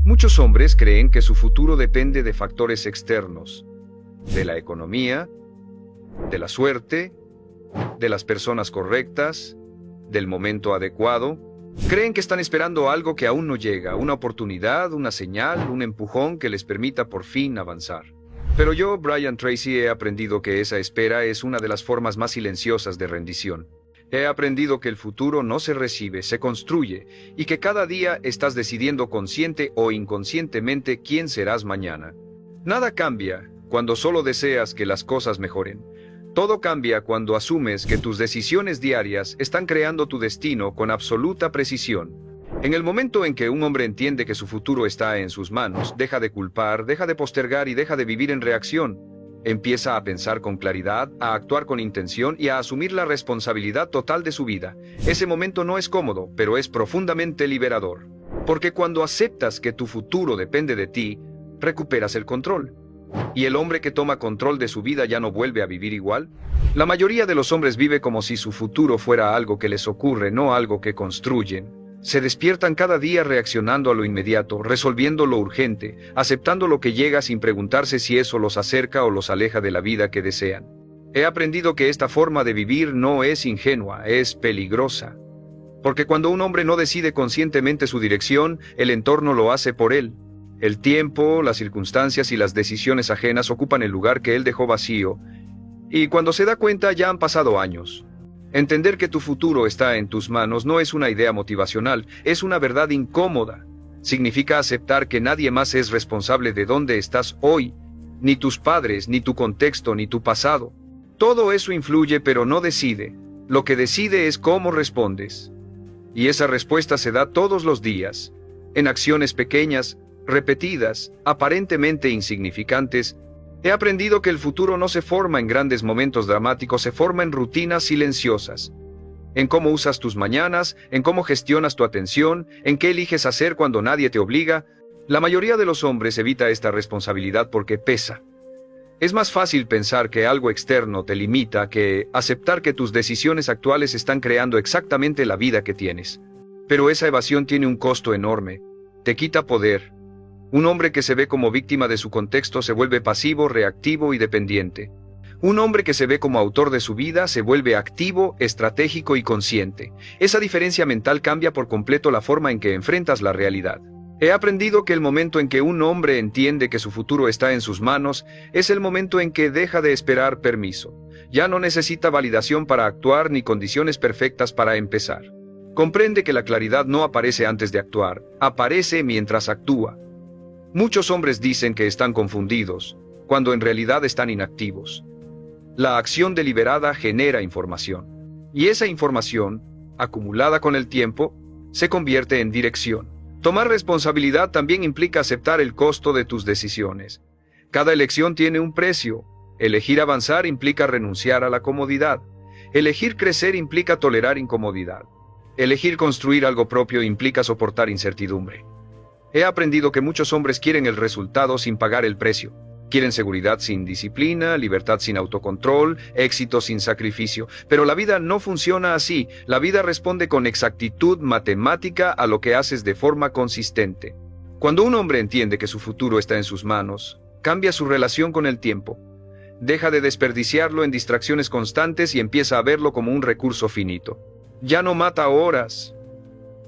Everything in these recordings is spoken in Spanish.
Muchos hombres creen que su futuro depende de factores externos, de la economía, de la suerte, de las personas correctas, del momento adecuado. Creen que están esperando algo que aún no llega, una oportunidad, una señal, un empujón que les permita por fin avanzar. Pero yo, Brian Tracy, he aprendido que esa espera es una de las formas más silenciosas de rendición. He aprendido que el futuro no se recibe, se construye, y que cada día estás decidiendo consciente o inconscientemente quién serás mañana. Nada cambia cuando solo deseas que las cosas mejoren. Todo cambia cuando asumes que tus decisiones diarias están creando tu destino con absoluta precisión. En el momento en que un hombre entiende que su futuro está en sus manos, deja de culpar, deja de postergar y deja de vivir en reacción. Empieza a pensar con claridad, a actuar con intención y a asumir la responsabilidad total de su vida. Ese momento no es cómodo, pero es profundamente liberador. Porque cuando aceptas que tu futuro depende de ti, recuperas el control. ¿Y el hombre que toma control de su vida ya no vuelve a vivir igual? La mayoría de los hombres vive como si su futuro fuera algo que les ocurre, no algo que construyen. Se despiertan cada día reaccionando a lo inmediato, resolviendo lo urgente, aceptando lo que llega sin preguntarse si eso los acerca o los aleja de la vida que desean. He aprendido que esta forma de vivir no es ingenua, es peligrosa. Porque cuando un hombre no decide conscientemente su dirección, el entorno lo hace por él. El tiempo, las circunstancias y las decisiones ajenas ocupan el lugar que él dejó vacío. Y cuando se da cuenta ya han pasado años. Entender que tu futuro está en tus manos no es una idea motivacional, es una verdad incómoda. Significa aceptar que nadie más es responsable de dónde estás hoy, ni tus padres, ni tu contexto, ni tu pasado. Todo eso influye pero no decide. Lo que decide es cómo respondes. Y esa respuesta se da todos los días, en acciones pequeñas, repetidas, aparentemente insignificantes. He aprendido que el futuro no se forma en grandes momentos dramáticos, se forma en rutinas silenciosas. En cómo usas tus mañanas, en cómo gestionas tu atención, en qué eliges hacer cuando nadie te obliga. La mayoría de los hombres evita esta responsabilidad porque pesa. Es más fácil pensar que algo externo te limita que aceptar que tus decisiones actuales están creando exactamente la vida que tienes. Pero esa evasión tiene un costo enorme. Te quita poder. Un hombre que se ve como víctima de su contexto se vuelve pasivo, reactivo y dependiente. Un hombre que se ve como autor de su vida se vuelve activo, estratégico y consciente. Esa diferencia mental cambia por completo la forma en que enfrentas la realidad. He aprendido que el momento en que un hombre entiende que su futuro está en sus manos es el momento en que deja de esperar permiso. Ya no necesita validación para actuar ni condiciones perfectas para empezar. Comprende que la claridad no aparece antes de actuar, aparece mientras actúa. Muchos hombres dicen que están confundidos, cuando en realidad están inactivos. La acción deliberada genera información. Y esa información, acumulada con el tiempo, se convierte en dirección. Tomar responsabilidad también implica aceptar el costo de tus decisiones. Cada elección tiene un precio. Elegir avanzar implica renunciar a la comodidad. Elegir crecer implica tolerar incomodidad. Elegir construir algo propio implica soportar incertidumbre. He aprendido que muchos hombres quieren el resultado sin pagar el precio. Quieren seguridad sin disciplina, libertad sin autocontrol, éxito sin sacrificio. Pero la vida no funciona así. La vida responde con exactitud matemática a lo que haces de forma consistente. Cuando un hombre entiende que su futuro está en sus manos, cambia su relación con el tiempo. Deja de desperdiciarlo en distracciones constantes y empieza a verlo como un recurso finito. Ya no mata horas,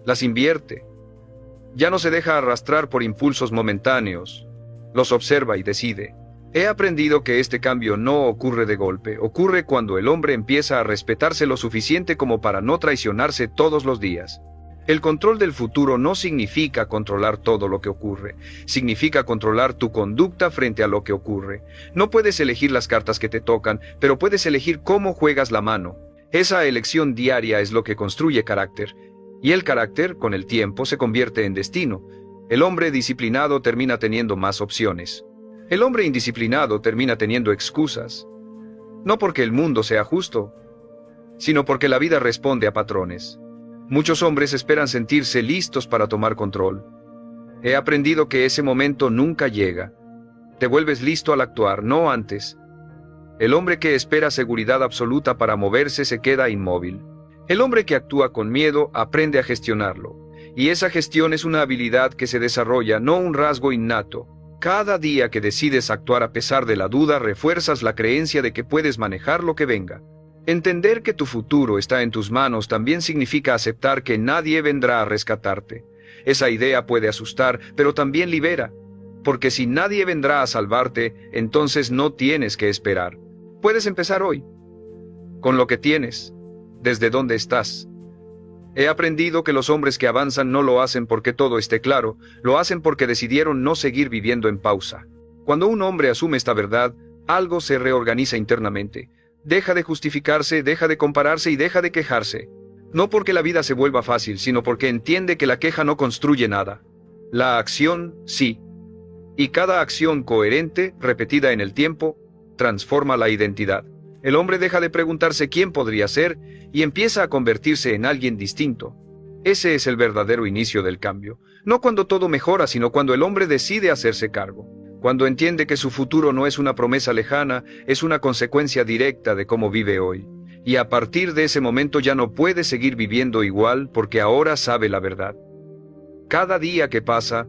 las invierte. Ya no se deja arrastrar por impulsos momentáneos, los observa y decide. He aprendido que este cambio no ocurre de golpe, ocurre cuando el hombre empieza a respetarse lo suficiente como para no traicionarse todos los días. El control del futuro no significa controlar todo lo que ocurre, significa controlar tu conducta frente a lo que ocurre. No puedes elegir las cartas que te tocan, pero puedes elegir cómo juegas la mano. Esa elección diaria es lo que construye carácter. Y el carácter, con el tiempo, se convierte en destino. El hombre disciplinado termina teniendo más opciones. El hombre indisciplinado termina teniendo excusas. No porque el mundo sea justo, sino porque la vida responde a patrones. Muchos hombres esperan sentirse listos para tomar control. He aprendido que ese momento nunca llega. Te vuelves listo al actuar, no antes. El hombre que espera seguridad absoluta para moverse se queda inmóvil. El hombre que actúa con miedo aprende a gestionarlo, Y esa gestión es una habilidad que se desarrolla, no un rasgo innato. Cada día que decides actuar a pesar de la duda, refuerzas la creencia de que puedes manejar lo que venga. Entender que tu futuro está en tus manos también significa aceptar que nadie vendrá a rescatarte. Esa idea puede asustar, pero también libera. Porque si nadie vendrá a salvarte, entonces no tienes que esperar. Puedes empezar hoy, con lo que tienes, desde donde estás. He aprendido que los hombres que avanzan no lo hacen porque todo esté claro, lo hacen porque decidieron no seguir viviendo en pausa. Cuando un hombre asume esta verdad, algo se reorganiza internamente. Deja de justificarse, deja de compararse y deja de quejarse. No porque la vida se vuelva fácil, sino porque entiende que la queja no construye nada. La acción, sí. Y cada acción coherente, repetida en el tiempo, transforma la identidad. El hombre deja de preguntarse quién podría ser y empieza a convertirse en alguien distinto. Ese es el verdadero inicio del cambio. No cuando todo mejora, sino cuando el hombre decide hacerse cargo. Cuando entiende que su futuro no es una promesa lejana, es una consecuencia directa de cómo vive hoy. Y a partir de ese momento ya no puede seguir viviendo igual porque ahora sabe la verdad. Cada día que pasa,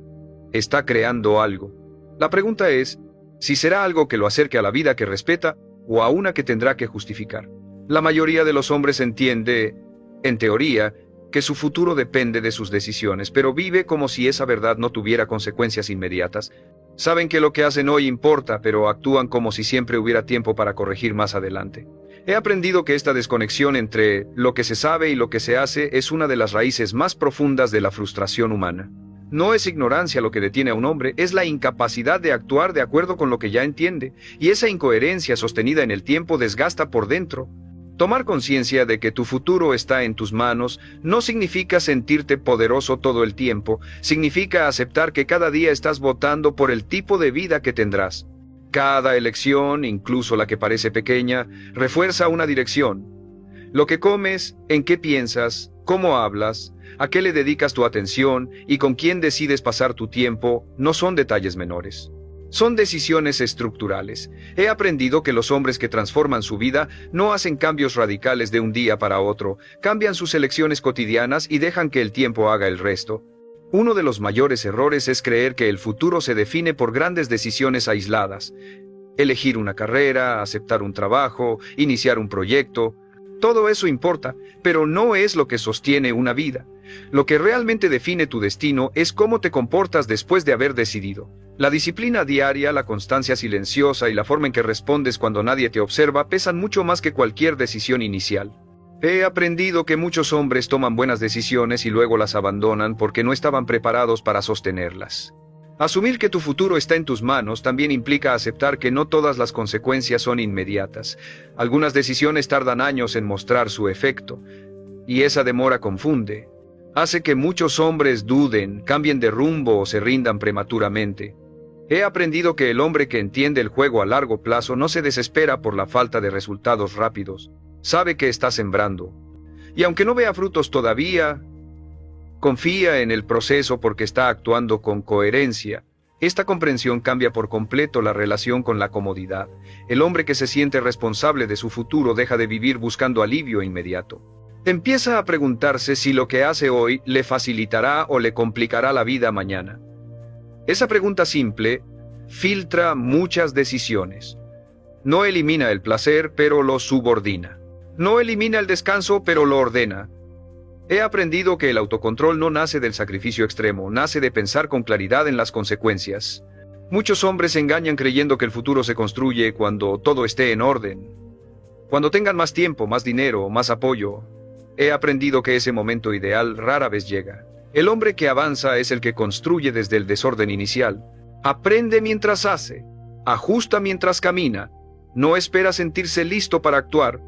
está creando algo. La pregunta es, si será algo que lo acerque a la vida que respeta o a una que tendrá que justificar. La mayoría de los hombres entiende, en teoría, que su futuro depende de sus decisiones, pero vive como si esa verdad no tuviera consecuencias inmediatas. Saben que lo que hacen hoy importa, pero actúan como si siempre hubiera tiempo para corregir más adelante. He aprendido que esta desconexión entre lo que se sabe y lo que se hace es una de las raíces más profundas de la frustración humana. No es ignorancia lo que detiene a un hombre, es la incapacidad de actuar de acuerdo con lo que ya entiende, y esa incoherencia sostenida en el tiempo desgasta por dentro. Tomar conciencia de que tu futuro está en tus manos no significa sentirte poderoso todo el tiempo, significa aceptar que cada día estás votando por el tipo de vida que tendrás. Cada elección, incluso la que parece pequeña, refuerza una dirección. Lo que comes, en qué piensas, cómo hablas, a qué le dedicas tu atención y con quién decides pasar tu tiempo no son detalles menores. Son decisiones estructurales. He aprendido que los hombres que transforman su vida no hacen cambios radicales de un día para otro, cambian sus elecciones cotidianas y dejan que el tiempo haga el resto. Uno de los mayores errores es creer que el futuro se define por grandes decisiones aisladas. Elegir una carrera, aceptar un trabajo, iniciar un proyecto. Todo eso importa, pero no es lo que sostiene una vida. Lo que realmente define tu destino es cómo te comportas después de haber decidido. La disciplina diaria, la constancia silenciosa y la forma en que respondes cuando nadie te observa pesan mucho más que cualquier decisión inicial. He aprendido que muchos hombres toman buenas decisiones y luego las abandonan porque no estaban preparados para sostenerlas. Asumir que tu futuro está en tus manos también implica aceptar que no todas las consecuencias son inmediatas. Algunas decisiones tardan años en mostrar su efecto, y esa demora confunde. Hace que muchos hombres duden, cambien de rumbo o se rindan prematuramente. He aprendido que el hombre que entiende el juego a largo plazo no se desespera por la falta de resultados rápidos. Sabe que está sembrando. Y aunque no vea frutos todavía, confía en el proceso porque está actuando con coherencia. Esta comprensión cambia por completo la relación con la comodidad. El hombre que se siente responsable de su futuro deja de vivir buscando alivio inmediato. Empieza a preguntarse si lo que hace hoy le facilitará o le complicará la vida mañana. Esa pregunta simple filtra muchas decisiones. No elimina el placer, pero lo subordina. No elimina el descanso, pero lo ordena. He aprendido que el autocontrol no nace del sacrificio extremo, nace de pensar con claridad en las consecuencias. Muchos hombres se engañan creyendo que el futuro se construye cuando todo esté en orden. Cuando tengan más tiempo, más dinero, más apoyo. He aprendido que ese momento ideal rara vez llega. El hombre que avanza es el que construye desde el desorden inicial. Aprende mientras hace, ajusta mientras camina. No espera sentirse listo para actuar.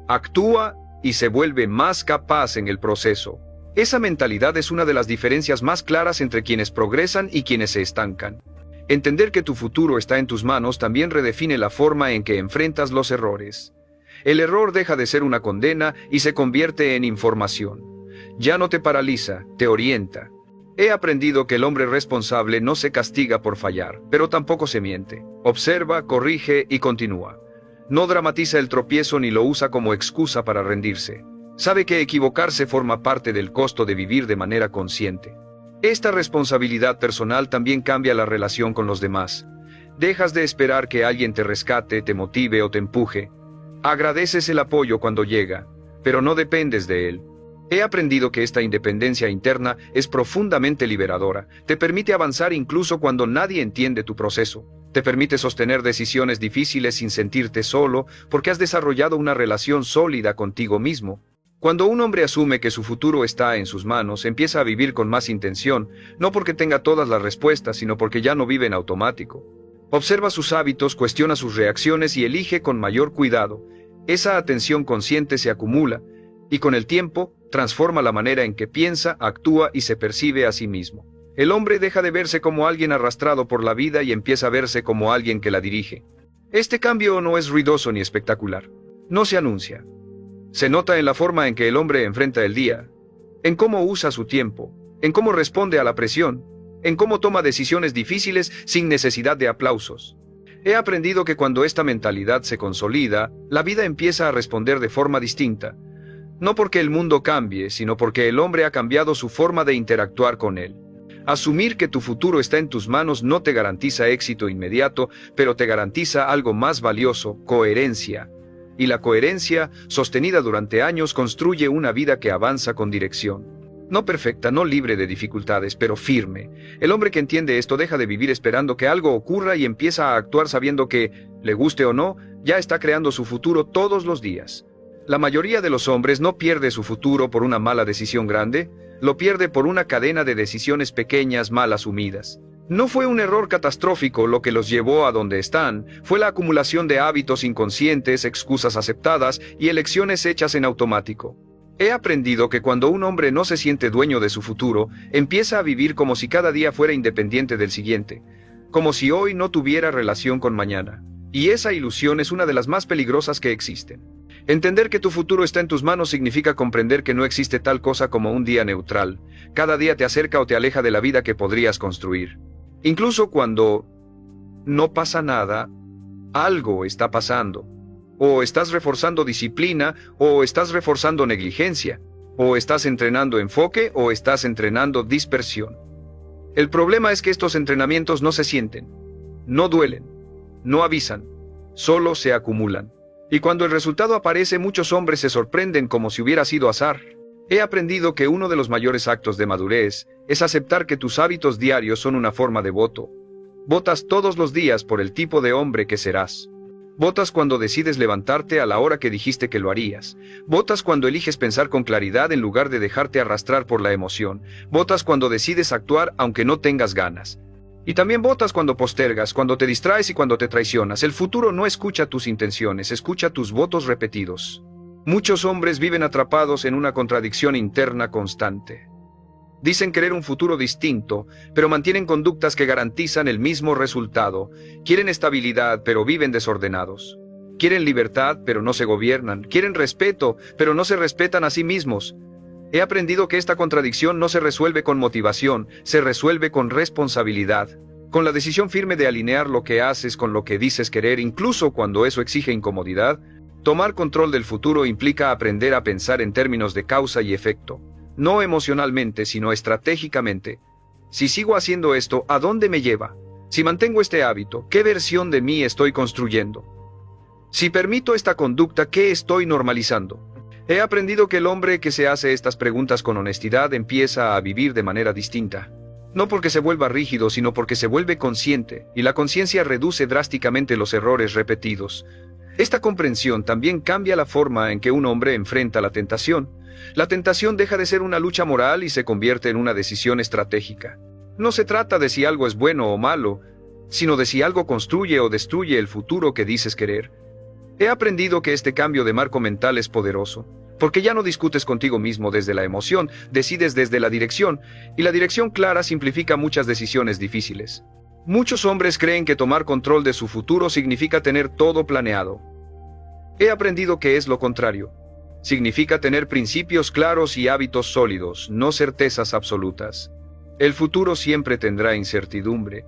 Actúa y se vuelve más capaz en el proceso. Esa mentalidad es una de las diferencias más claras entre quienes progresan y quienes se estancan. Entender que tu futuro está en tus manos también redefine la forma en que enfrentas los errores. El error deja de ser una condena y se convierte en información. Ya no te paraliza, te orienta. He aprendido que el hombre responsable no se castiga por fallar, pero tampoco se miente. Observa, corrige y continúa. No dramatiza el tropiezo ni lo usa como excusa para rendirse. Sabe que equivocarse forma parte del costo de vivir de manera consciente. Esta responsabilidad personal también cambia la relación con los demás. Dejas de esperar que alguien te rescate, te motive o te empuje. Agradeces el apoyo cuando llega, pero no dependes de él. He aprendido que esta independencia interna es profundamente liberadora. Te permite avanzar incluso cuando nadie entiende tu proceso. Te permite sostener decisiones difíciles sin sentirte solo, porque has desarrollado una relación sólida contigo mismo. Cuando un hombre asume que su futuro está en sus manos, empieza a vivir con más intención, no porque tenga todas las respuestas, sino porque ya no vive en automático. Observa sus hábitos, cuestiona sus reacciones y elige con mayor cuidado. Esa atención consciente se acumula, y con el tiempo, transforma la manera en que piensa, actúa y se percibe a sí mismo. El hombre deja de verse como alguien arrastrado por la vida y empieza a verse como alguien que la dirige. Este cambio no es ruidoso ni espectacular. No se anuncia. Se nota en la forma en que el hombre enfrenta el día, en cómo usa su tiempo, en cómo responde a la presión, en cómo toma decisiones difíciles sin necesidad de aplausos. He aprendido que cuando esta mentalidad se consolida, la vida empieza a responder de forma distinta. No porque el mundo cambie, sino porque el hombre ha cambiado su forma de interactuar con él. Asumir que tu futuro está en tus manos no te garantiza éxito inmediato, pero te garantiza algo más valioso: coherencia. Y la coherencia, sostenida durante años, construye una vida que avanza con dirección. No perfecta, no libre de dificultades, pero firme. El hombre que entiende esto deja de vivir esperando que algo ocurra y empieza a actuar sabiendo que, le guste o no, ya está creando su futuro todos los días. La mayoría de los hombres no pierde su futuro por una mala decisión grande, lo pierde por una cadena de decisiones pequeñas mal asumidas. No fue un error catastrófico lo que los llevó a donde están, fue la acumulación de hábitos inconscientes, excusas aceptadas y elecciones hechas en automático. He aprendido que cuando un hombre no se siente dueño de su futuro, empieza a vivir como si cada día fuera independiente del siguiente, como si hoy no tuviera relación con mañana. Y esa ilusión es una de las más peligrosas que existen. Entender que tu futuro está en tus manos significa comprender que no existe tal cosa como un día neutral. Cada día te acerca o te aleja de la vida que podrías construir. Incluso cuando no pasa nada, algo está pasando. O estás reforzando disciplina, o estás reforzando negligencia, o estás entrenando enfoque, o estás entrenando dispersión. El problema es que estos entrenamientos no se sienten, no duelen, no avisan, solo se acumulan. Y cuando el resultado aparece, muchos hombres se sorprenden como si hubiera sido azar. He aprendido que uno de los mayores actos de madurez es aceptar que tus hábitos diarios son una forma de voto. Votas todos los días por el tipo de hombre que serás. Votas cuando decides levantarte a la hora que dijiste que lo harías. Votas cuando eliges pensar con claridad en lugar de dejarte arrastrar por la emoción. Votas cuando decides actuar aunque no tengas ganas. Y también votas cuando postergas, cuando te distraes y cuando te traicionas. El futuro no escucha tus intenciones, escucha tus votos repetidos. Muchos hombres viven atrapados en una contradicción interna constante. Dicen querer un futuro distinto, pero mantienen conductas que garantizan el mismo resultado. Quieren estabilidad, pero viven desordenados. Quieren libertad, pero no se gobiernan. Quieren respeto, pero no se respetan a sí mismos. He aprendido que esta contradicción no se resuelve con motivación, se resuelve con responsabilidad. Con la decisión firme de alinear lo que haces con lo que dices querer, incluso cuando eso exige incomodidad. Tomar control del futuro implica aprender a pensar en términos de causa y efecto. No emocionalmente, sino estratégicamente. Si sigo haciendo esto, ¿a dónde me lleva? Si mantengo este hábito, ¿qué versión de mí estoy construyendo? Si permito esta conducta, ¿qué estoy normalizando? He aprendido que el hombre que se hace estas preguntas con honestidad empieza a vivir de manera distinta. No porque se vuelva rígido, sino porque se vuelve consciente, y la conciencia reduce drásticamente los errores repetidos. Esta comprensión también cambia la forma en que un hombre enfrenta la tentación. La tentación deja de ser una lucha moral y se convierte en una decisión estratégica. No se trata de si algo es bueno o malo, sino de si algo construye o destruye el futuro que dices querer. He aprendido que este cambio de marco mental es poderoso, porque ya no discutes contigo mismo desde la emoción, decides desde la dirección, y la dirección clara simplifica muchas decisiones difíciles. Muchos hombres creen que tomar control de su futuro significa tener todo planeado. He aprendido que es lo contrario. Significa tener principios claros y hábitos sólidos, no certezas absolutas. El futuro siempre tendrá incertidumbre.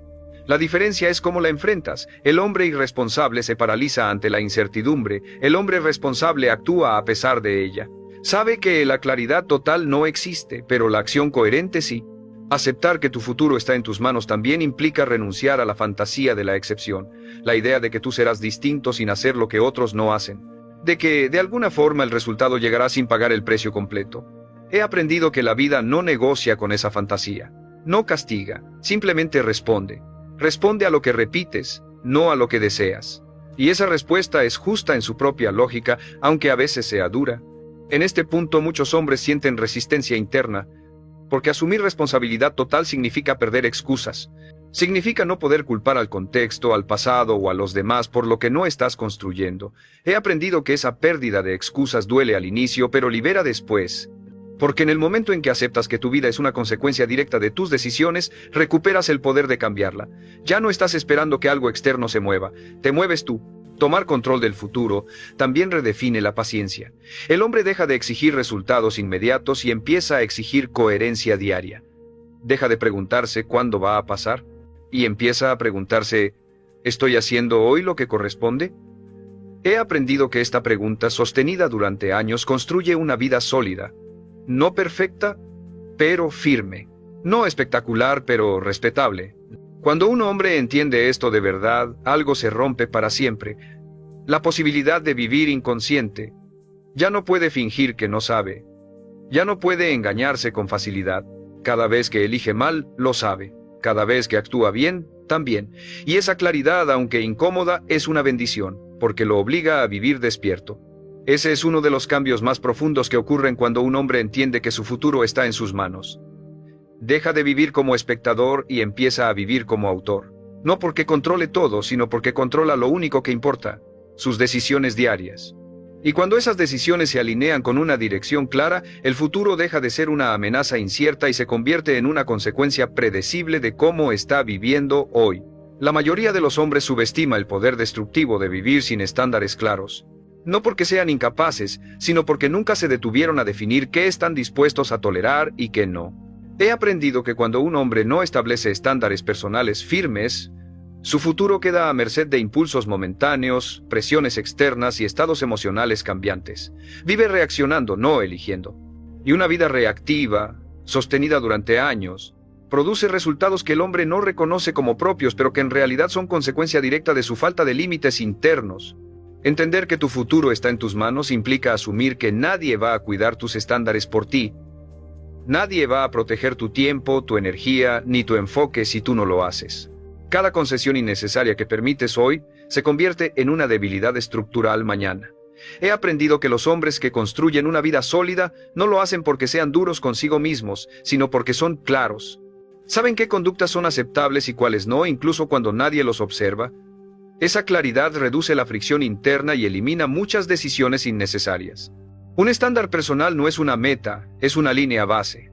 La diferencia es cómo la enfrentas. El hombre irresponsable se paraliza ante la incertidumbre, el hombre responsable actúa a pesar de ella. Sabe que la claridad total no existe, pero la acción coherente sí. Aceptar que tu futuro está en tus manos también implica renunciar a la fantasía de la excepción, la idea de que tú serás distinto sin hacer lo que otros no hacen, de que de alguna forma el resultado llegará sin pagar el precio completo. He aprendido que la vida no negocia con esa fantasía, no castiga, simplemente responde. Responde a lo que repites, no a lo que deseas. Y esa respuesta es justa en su propia lógica, aunque a veces sea dura. En este punto muchos hombres sienten resistencia interna, porque asumir responsabilidad total significa perder excusas. Significa no poder culpar al contexto, al pasado o a los demás por lo que no estás construyendo. He aprendido que esa pérdida de excusas duele al inicio, pero libera después. Porque en el momento en que aceptas que tu vida es una consecuencia directa de tus decisiones, recuperas el poder de cambiarla. Ya no estás esperando que algo externo se mueva, te mueves tú. Tomar control del futuro también redefine la paciencia. El hombre deja de exigir resultados inmediatos y empieza a exigir coherencia diaria. Deja de preguntarse cuándo va a pasar y empieza a preguntarse, ¿estoy haciendo hoy lo que corresponde? He aprendido que esta pregunta, sostenida durante años, construye una vida sólida. No perfecta, pero firme. No espectacular, pero respetable. Cuando un hombre entiende esto de verdad, algo se rompe para siempre. La posibilidad de vivir inconsciente. Ya no puede fingir que no sabe. Ya no puede engañarse con facilidad. Cada vez que elige mal, lo sabe. Cada vez que actúa bien, también. Y esa claridad, aunque incómoda, es una bendición, porque lo obliga a vivir despierto. Ese es uno de los cambios más profundos que ocurren cuando un hombre entiende que su futuro está en sus manos. Deja de vivir como espectador y empieza a vivir como autor. No porque controle todo, sino porque controla lo único que importa, sus decisiones diarias. Y cuando esas decisiones se alinean con una dirección clara, el futuro deja de ser una amenaza incierta y se convierte en una consecuencia predecible de cómo está viviendo hoy. La mayoría de los hombres subestima el poder destructivo de vivir sin estándares claros. No porque sean incapaces, sino porque nunca se detuvieron a definir qué están dispuestos a tolerar y qué no. He aprendido que cuando un hombre no establece estándares personales firmes, su futuro queda a merced de impulsos momentáneos, presiones externas y estados emocionales cambiantes. Vive reaccionando, no eligiendo. Y una vida reactiva, sostenida durante años, produce resultados que el hombre no reconoce como propios, pero que en realidad son consecuencia directa de su falta de límites internos. Entender que tu futuro está en tus manos implica asumir que nadie va a cuidar tus estándares por ti. Nadie va a proteger tu tiempo, tu energía, ni tu enfoque si tú no lo haces. Cada concesión innecesaria que permites hoy se convierte en una debilidad estructural mañana. He aprendido que los hombres que construyen una vida sólida no lo hacen porque sean duros consigo mismos, sino porque son claros. Saben qué conductas son aceptables y cuáles no, incluso cuando nadie los observa. Esa claridad reduce la fricción interna y elimina muchas decisiones innecesarias. Un estándar personal no es una meta, es una línea base.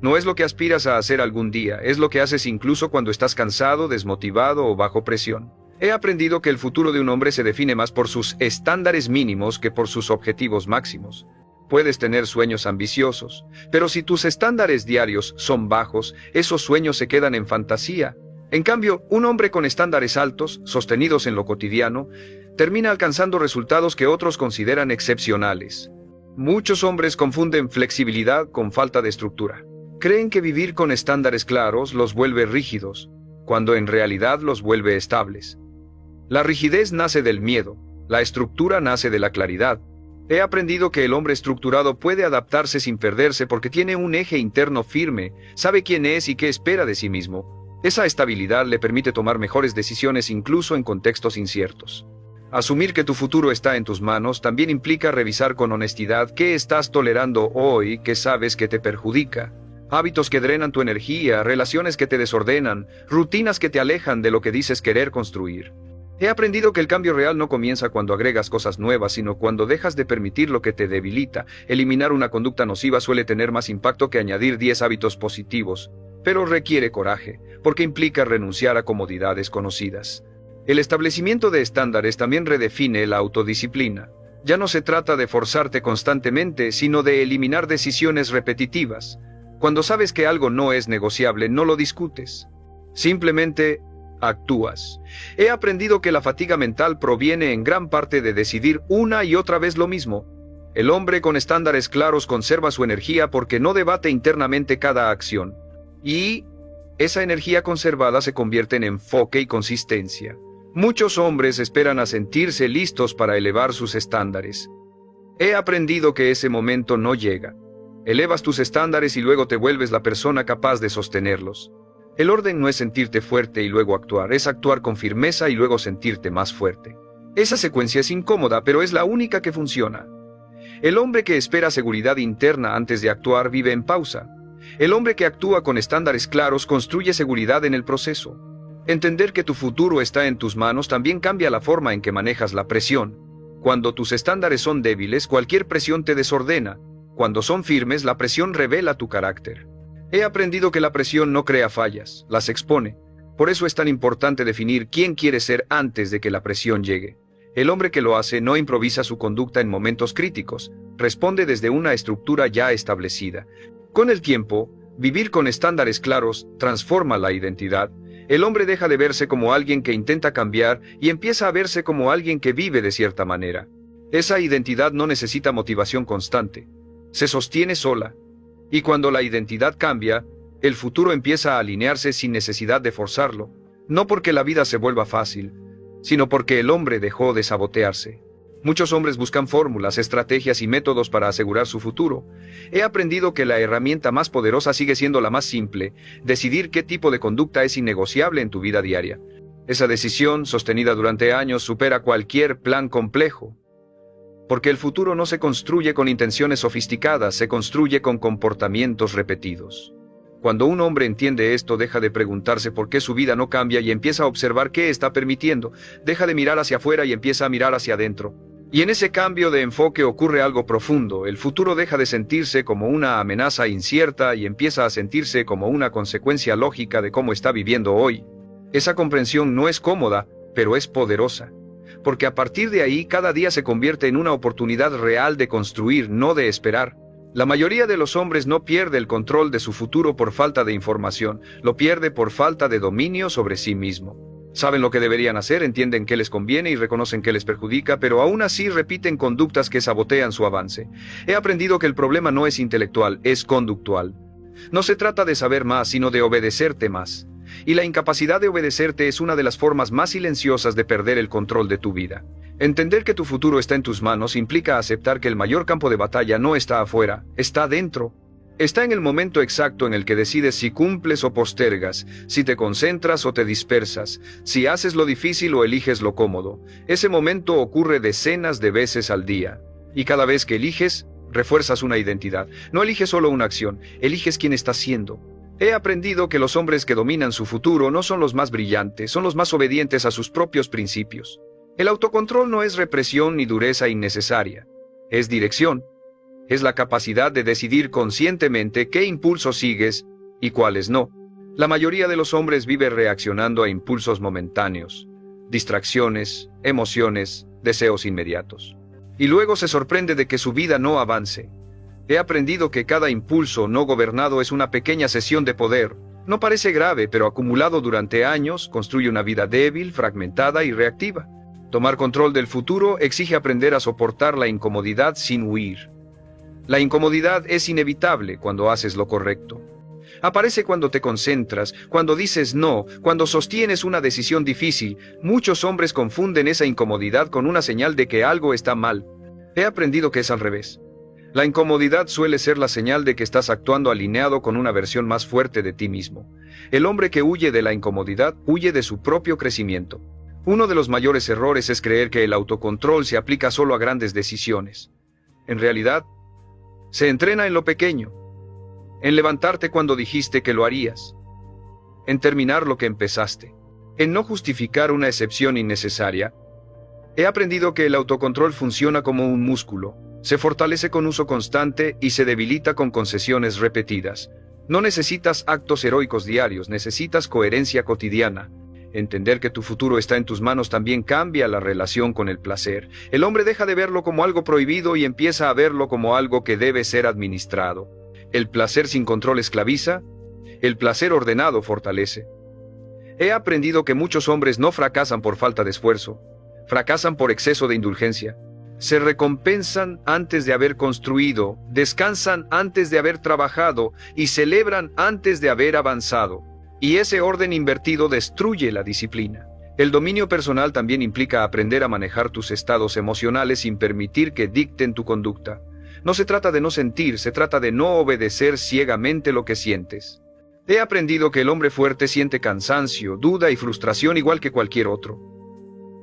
No es lo que aspiras a hacer algún día, es lo que haces incluso cuando estás cansado, desmotivado o bajo presión. He aprendido que el futuro de un hombre se define más por sus estándares mínimos que por sus objetivos máximos. Puedes tener sueños ambiciosos, pero si tus estándares diarios son bajos, esos sueños se quedan en fantasía. En cambio, un hombre con estándares altos, sostenidos en lo cotidiano, termina alcanzando resultados que otros consideran excepcionales. Muchos hombres confunden flexibilidad con falta de estructura. Creen que vivir con estándares claros los vuelve rígidos, cuando en realidad los vuelve estables. La rigidez nace del miedo, la estructura nace de la claridad. He aprendido que el hombre estructurado puede adaptarse sin perderse porque tiene un eje interno firme, sabe quién es y qué espera de sí mismo. Esa estabilidad le permite tomar mejores decisiones incluso en contextos inciertos. Asumir que tu futuro está en tus manos también implica revisar con honestidad qué estás tolerando hoy que sabes que te perjudica. Hábitos que drenan tu energía, relaciones que te desordenan, rutinas que te alejan de lo que dices querer construir. He aprendido que el cambio real no comienza cuando agregas cosas nuevas, sino cuando dejas de permitir lo que te debilita. Eliminar una conducta nociva suele tener más impacto que añadir 10 hábitos positivos, pero requiere coraje, porque implica renunciar a comodidades conocidas. El establecimiento de estándares también redefine la autodisciplina. Ya no se trata de forzarte constantemente, sino de eliminar decisiones repetitivas. Cuando sabes que algo no es negociable, no lo discutes. Simplemente actúas. He aprendido que la fatiga mental proviene en gran parte de decidir una y otra vez lo mismo. El hombre con estándares claros conserva su energía porque no debate internamente cada acción. Y esa energía conservada se convierte en enfoque y consistencia. Muchos hombres esperan a sentirse listos para elevar sus estándares. He aprendido que ese momento no llega. Elevas tus estándares y luego te vuelves la persona capaz de sostenerlos. El orden no es sentirte fuerte y luego actuar, es actuar con firmeza y luego sentirte más fuerte. Esa secuencia es incómoda, pero es la única que funciona. El hombre que espera seguridad interna antes de actuar vive en pausa. El hombre que actúa con estándares claros construye seguridad en el proceso. Entender que tu futuro está en tus manos también cambia la forma en que manejas la presión. Cuando tus estándares son débiles, cualquier presión te desordena. Cuando son firmes, la presión revela tu carácter. He aprendido que la presión no crea fallas, las expone. Por eso es tan importante definir quién quiere ser antes de que la presión llegue. El hombre que lo hace no improvisa su conducta en momentos críticos, responde desde una estructura ya establecida. Con el tiempo, vivir con estándares claros transforma la identidad. El hombre deja de verse como alguien que intenta cambiar y empieza a verse como alguien que vive de cierta manera. Esa identidad no necesita motivación constante. Se sostiene sola. Y cuando la identidad cambia, el futuro empieza a alinearse sin necesidad de forzarlo. No porque la vida se vuelva fácil, sino porque el hombre dejó de sabotearse. Muchos hombres buscan fórmulas, estrategias y métodos para asegurar su futuro. He aprendido que la herramienta más poderosa sigue siendo la más simple: decidir qué tipo de conducta es innegociable en tu vida diaria. Esa decisión, sostenida durante años, supera cualquier plan complejo. Porque el futuro no se construye con intenciones sofisticadas, se construye con comportamientos repetidos. Cuando un hombre entiende esto, deja de preguntarse por qué su vida no cambia y empieza a observar qué está permitiendo. Deja de mirar hacia afuera y empieza a mirar hacia adentro. Y en ese cambio de enfoque ocurre algo profundo. El futuro deja de sentirse como una amenaza incierta y empieza a sentirse como una consecuencia lógica de cómo está viviendo hoy. Esa comprensión no es cómoda, pero es poderosa. Porque a partir de ahí cada día se convierte en una oportunidad real de construir, no de esperar. La mayoría de los hombres no pierde el control de su futuro por falta de información, lo pierde por falta de dominio sobre sí mismo. Saben lo que deberían hacer, entienden qué les conviene y reconocen qué les perjudica, pero aún así repiten conductas que sabotean su avance. He aprendido que el problema no es intelectual, es conductual. No se trata de saber más, sino de obedecerte más. Y la incapacidad de obedecerte es una de las formas más silenciosas de perder el control de tu vida. Entender que tu futuro está en tus manos implica aceptar que el mayor campo de batalla no está afuera, está dentro. Está en el momento exacto en el que decides si cumples o postergas, si te concentras o te dispersas, si haces lo difícil o eliges lo cómodo. Ese momento ocurre decenas de veces al día. Y cada vez que eliges, refuerzas una identidad. No eliges solo una acción, eliges quién estás siendo. He aprendido que los hombres que dominan su futuro no son los más brillantes, son los más obedientes a sus propios principios. El autocontrol no es represión ni dureza innecesaria. Es dirección. Es la capacidad de decidir conscientemente qué impulsos sigues y cuáles no. La mayoría de los hombres vive reaccionando a impulsos momentáneos, distracciones, emociones, deseos inmediatos. Y luego se sorprende de que su vida no avance. He aprendido que cada impulso no gobernado es una pequeña cesión de poder. No parece grave, pero acumulado durante años, construye una vida débil, fragmentada y reactiva. Tomar control del futuro exige aprender a soportar la incomodidad sin huir. La incomodidad es inevitable cuando haces lo correcto. Aparece cuando te concentras, cuando dices no, cuando sostienes una decisión difícil. Muchos hombres confunden esa incomodidad con una señal de que algo está mal. He aprendido que es al revés. La incomodidad suele ser la señal de que estás actuando alineado con una versión más fuerte de ti mismo. El hombre que huye de la incomodidad huye de su propio crecimiento. Uno de los mayores errores es creer que el autocontrol se aplica solo a grandes decisiones. En realidad, se entrena en lo pequeño, en levantarte cuando dijiste que lo harías, en terminar lo que empezaste, en no justificar una excepción innecesaria. He aprendido que el autocontrol funciona como un músculo, se fortalece con uso constante y se debilita con concesiones repetidas. No necesitas actos heroicos diarios, necesitas coherencia cotidiana. Entender que tu futuro está en tus manos también cambia la relación con el placer. El hombre deja de verlo como algo prohibido y empieza a verlo como algo que debe ser administrado. El placer sin control esclaviza, el placer ordenado fortalece. He aprendido que muchos hombres no fracasan por falta de esfuerzo, fracasan por exceso de indulgencia. se recompensan antes de haber construido, descansan antes de haber trabajado y celebran antes de haber avanzado. Y ese orden invertido destruye la disciplina. El dominio personal también implica aprender a manejar tus estados emocionales sin permitir que dicten tu conducta. No se trata de no sentir, se trata de no obedecer ciegamente lo que sientes. He aprendido que el hombre fuerte siente cansancio, duda y frustración igual que cualquier otro.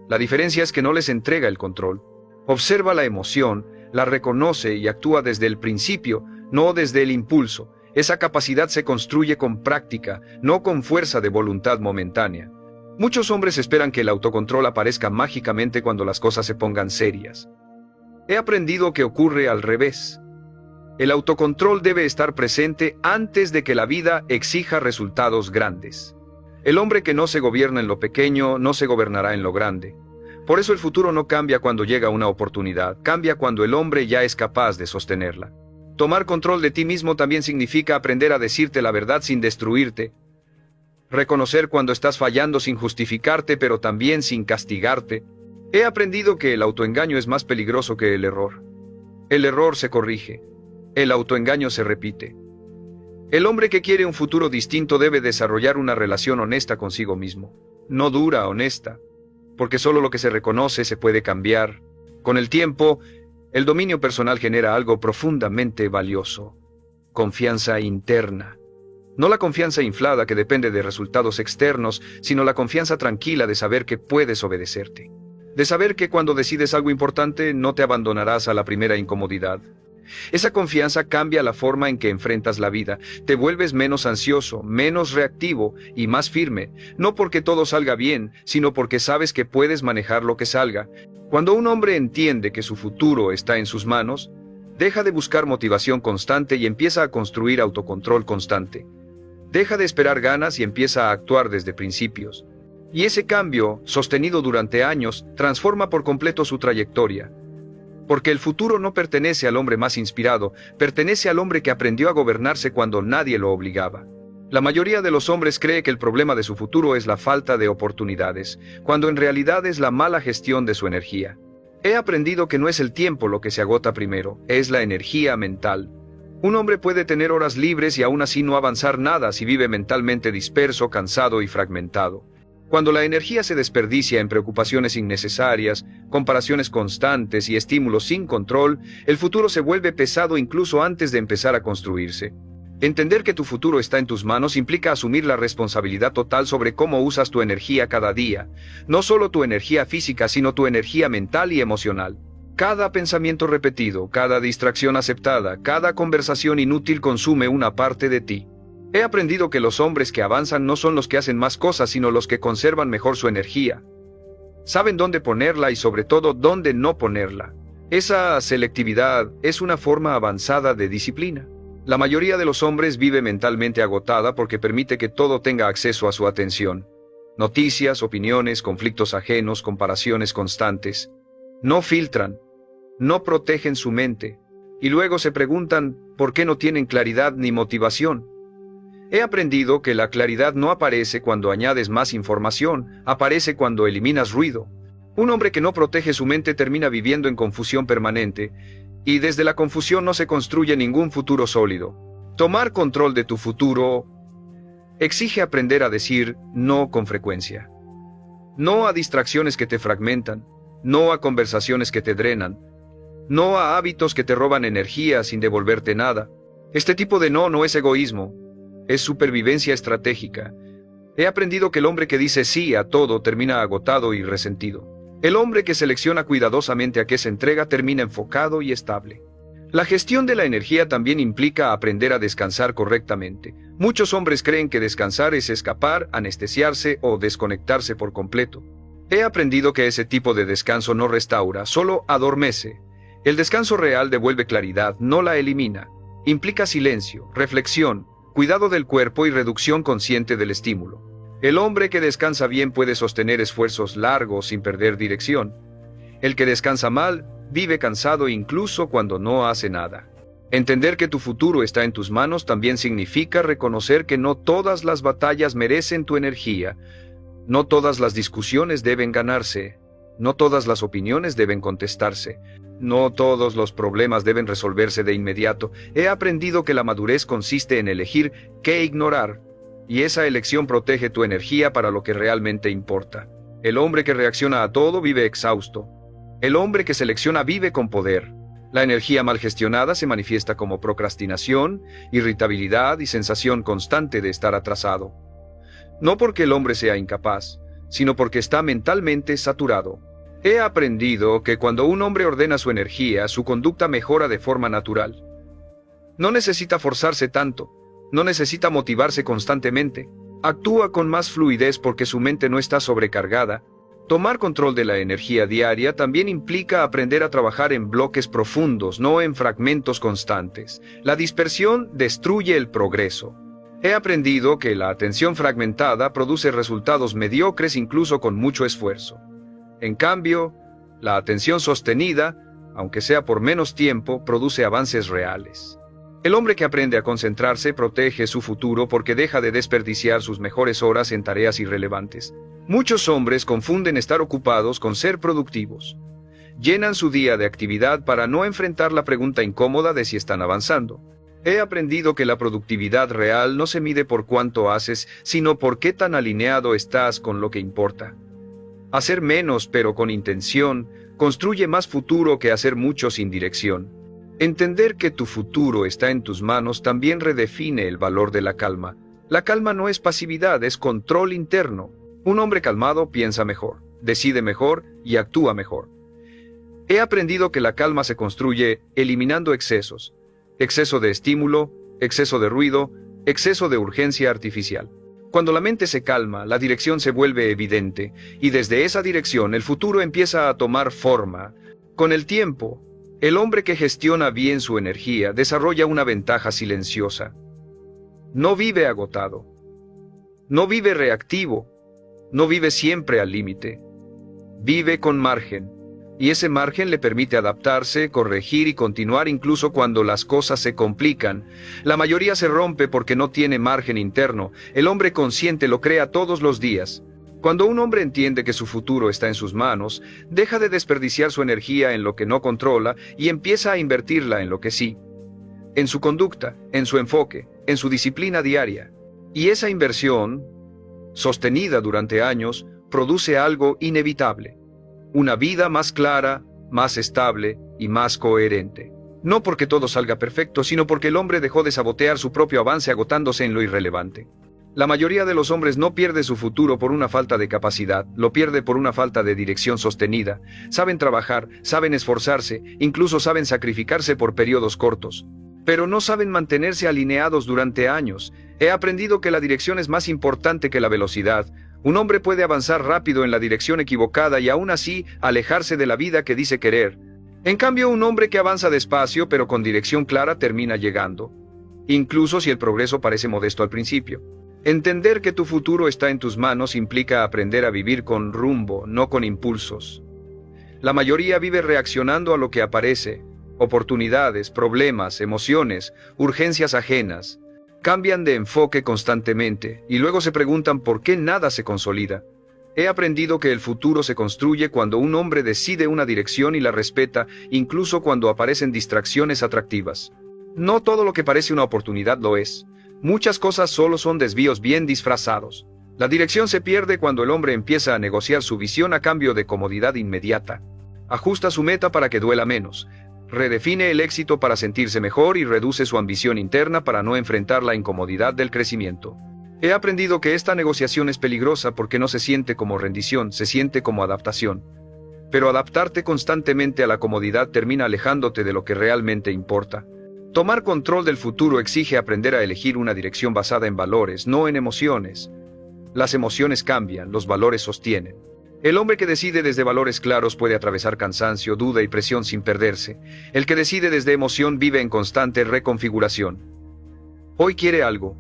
La diferencia es que no les entrega el control. Observa la emoción, la reconoce y actúa desde el principio, no desde el impulso. Esa capacidad se construye con práctica, no con fuerza de voluntad momentánea. Muchos hombres esperan que el autocontrol aparezca mágicamente cuando las cosas se pongan serias. He aprendido que ocurre al revés. El autocontrol debe estar presente antes de que la vida exija resultados grandes. El hombre que no se gobierna en lo pequeño no se gobernará en lo grande. Por eso el futuro no cambia cuando llega una oportunidad, cambia cuando el hombre ya es capaz de sostenerla. Tomar control de ti mismo también significa aprender a decirte la verdad sin destruirte. Reconocer cuando estás fallando sin justificarte, pero también sin castigarte. He aprendido que el autoengaño es más peligroso que el error. El error se corrige. El autoengaño se repite. El hombre que quiere un futuro distinto debe desarrollar una relación honesta consigo mismo. No dura, honesta. Porque solo lo que se reconoce se puede cambiar. Con el tiempo, el dominio personal genera algo profundamente valioso. Confianza interna. No la confianza inflada que depende de resultados externos, sino la confianza tranquila de saber que puedes obedecerte. De saber que cuando decides algo importante no te abandonarás a la primera incomodidad. Esa confianza cambia la forma en que enfrentas la vida. Te vuelves menos ansioso, menos reactivo y más firme, no porque todo salga bien, sino porque sabes que puedes manejar lo que salga. Cuando un hombre entiende que su futuro está en sus manos, deja de buscar motivación constante y empieza a construir autocontrol constante. Deja de esperar ganas y empieza a actuar desde principios. Y ese cambio, sostenido durante años, transforma por completo su trayectoria. Porque el futuro no pertenece al hombre más inspirado, pertenece al hombre que aprendió a gobernarse cuando nadie lo obligaba. La mayoría de los hombres cree que el problema de su futuro es la falta de oportunidades, cuando en realidad es la mala gestión de su energía. He aprendido que no es el tiempo lo que se agota primero, es la energía mental. Un hombre puede tener horas libres y aún así no avanzar nada si vive mentalmente disperso, cansado y fragmentado. Cuando la energía se desperdicia en preocupaciones innecesarias, comparaciones constantes y estímulos sin control, el futuro se vuelve pesado incluso antes de empezar a construirse. Entender que tu futuro está en tus manos implica asumir la responsabilidad total sobre cómo usas tu energía cada día. No solo tu energía física, sino tu energía mental y emocional. Cada pensamiento repetido, cada distracción aceptada, cada conversación inútil consume una parte de ti. He aprendido que los hombres que avanzan no son los que hacen más cosas, sino los que conservan mejor su energía. Saben dónde ponerla y sobre todo dónde no ponerla. Esa selectividad es una forma avanzada de disciplina. La mayoría de los hombres vive mentalmente agotada porque permite que todo tenga acceso a su atención. Noticias, opiniones, conflictos ajenos, comparaciones constantes. No filtran, no protegen su mente, y luego se preguntan por qué no tienen claridad ni motivación. He aprendido que la claridad no aparece cuando añades más información, aparece cuando eliminas ruido. Un hombre que no protege su mente termina viviendo en confusión permanente, y desde la confusión no se construye ningún futuro sólido. Tomar control de tu futuro exige aprender a decir no con frecuencia. No a distracciones que te fragmentan, no a conversaciones que te drenan, no a hábitos que te roban energía sin devolverte nada. Este tipo de no es egoísmo. Es supervivencia estratégica. He aprendido que el hombre que dice sí a todo termina agotado y resentido. El hombre que selecciona cuidadosamente a qué se entrega termina enfocado y estable. La gestión de la energía también implica aprender a descansar correctamente. Muchos hombres creen que descansar es escapar, anestesiarse o desconectarse por completo. He aprendido que ese tipo de descanso no restaura, solo adormece. El descanso real devuelve claridad, no la elimina. Implica silencio, reflexión, cuidado del cuerpo y reducción consciente del estímulo. El hombre que descansa bien puede sostener esfuerzos largos sin perder dirección. El que descansa mal, vive cansado incluso cuando no hace nada. Entender que tu futuro está en tus manos también significa reconocer que no todas las batallas merecen tu energía. No todas las discusiones deben ganarse. No todas las opiniones deben contestarse. No todos los problemas deben resolverse de inmediato. He aprendido que la madurez consiste en elegir qué ignorar, y esa elección protege tu energía para lo que realmente importa. El hombre que reacciona a todo vive exhausto. El hombre que selecciona vive con poder. La energía mal gestionada se manifiesta como procrastinación, irritabilidad y sensación constante de estar atrasado. No porque el hombre sea incapaz, sino porque está mentalmente saturado. He aprendido que cuando un hombre ordena su energía, su conducta mejora de forma natural. No necesita forzarse tanto, no necesita motivarse constantemente. Actúa con más fluidez porque su mente no está sobrecargada. Tomar control de la energía diaria también implica aprender a trabajar en bloques profundos, no en fragmentos constantes. La dispersión destruye el progreso. He aprendido que la atención fragmentada produce resultados mediocres incluso con mucho esfuerzo. En cambio, la atención sostenida, aunque sea por menos tiempo, produce avances reales. El hombre que aprende a concentrarse protege su futuro porque deja de desperdiciar sus mejores horas en tareas irrelevantes. Muchos hombres confunden estar ocupados con ser productivos. Llenan su día de actividad para no enfrentar la pregunta incómoda de si están avanzando. He aprendido que la productividad real no se mide por cuánto haces, sino por qué tan alineado estás con lo que importa. Hacer menos pero con intención construye más futuro que hacer mucho sin dirección. Entender que tu futuro está en tus manos también redefine el valor de la calma. La calma no es pasividad, es control interno. Un hombre calmado piensa mejor, decide mejor y actúa mejor. He aprendido que la calma se construye eliminando excesos. Exceso de estímulo, exceso de ruido, exceso de urgencia artificial. Cuando la mente se calma, la dirección se vuelve evidente, y desde esa dirección el futuro empieza a tomar forma. Con el tiempo, el hombre que gestiona bien su energía desarrolla una ventaja silenciosa. No vive agotado. No vive reactivo. No vive siempre al límite. Vive con margen. Y ese margen le permite adaptarse, corregir y continuar incluso cuando las cosas se complican. La mayoría se rompe porque no tiene margen interno. El hombre consciente lo crea todos los días. Cuando un hombre entiende que su futuro está en sus manos, deja de desperdiciar su energía en lo que no controla y empieza a invertirla en lo que sí. En su conducta, en su enfoque, en su disciplina diaria. Y esa inversión, sostenida durante años, produce algo inevitable. Una vida más clara, más estable y más coherente. No porque todo salga perfecto, sino porque el hombre dejó de sabotear su propio avance agotándose en lo irrelevante. La mayoría de los hombres no pierde su futuro por una falta de capacidad, lo pierde por una falta de dirección sostenida. Saben trabajar, saben esforzarse, incluso saben sacrificarse por periodos cortos. Pero no saben mantenerse alineados durante años. He aprendido que la dirección es más importante que la velocidad. Un hombre puede avanzar rápido en la dirección equivocada y aún así alejarse de la vida que dice querer. En cambio, un hombre que avanza despacio pero con dirección clara termina llegando. Incluso si el progreso parece modesto al principio. Entender que tu futuro está en tus manos implica aprender a vivir con rumbo, no con impulsos. La mayoría vive reaccionando a lo que aparece. Oportunidades, problemas, emociones, urgencias ajenas. Cambian de enfoque constantemente y luego se preguntan por qué nada se consolida. He aprendido que el futuro se construye cuando un hombre decide una dirección y la respeta, incluso cuando aparecen distracciones atractivas. No todo lo que parece una oportunidad lo es. Muchas cosas solo son desvíos bien disfrazados. La dirección se pierde cuando el hombre empieza a negociar su visión a cambio de comodidad inmediata. Ajusta su meta para que duela menos. Redefine el éxito para sentirse mejor y reduce su ambición interna para no enfrentar la incomodidad del crecimiento. He aprendido que esta negociación es peligrosa porque no se siente como rendición, se siente como adaptación. Pero adaptarte constantemente a la comodidad termina alejándote de lo que realmente importa. Tomar control del futuro exige aprender a elegir una dirección basada en valores, no en emociones. Las emociones cambian, los valores sostienen. El hombre que decide desde valores claros puede atravesar cansancio, duda y presión sin perderse. El que decide desde emoción vive en constante reconfiguración. Hoy quiere algo,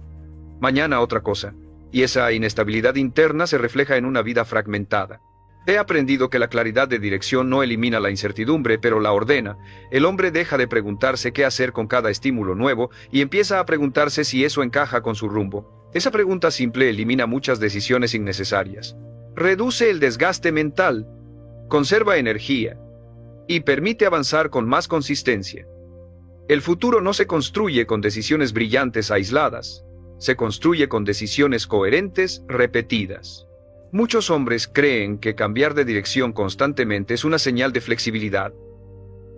mañana otra cosa, y esa inestabilidad interna se refleja en una vida fragmentada. He aprendido que la claridad de dirección no elimina la incertidumbre, pero la ordena. El hombre deja de preguntarse qué hacer con cada estímulo nuevo y empieza a preguntarse si eso encaja con su rumbo. Esa pregunta simple elimina muchas decisiones innecesarias. Reduce el desgaste mental. conserva energía y permite avanzar con más consistencia. El futuro no se construye con decisiones brillantes aisladas, se construye con decisiones coherentes, repetidas. Muchos hombres creen que cambiar de dirección constantemente es una señal de flexibilidad.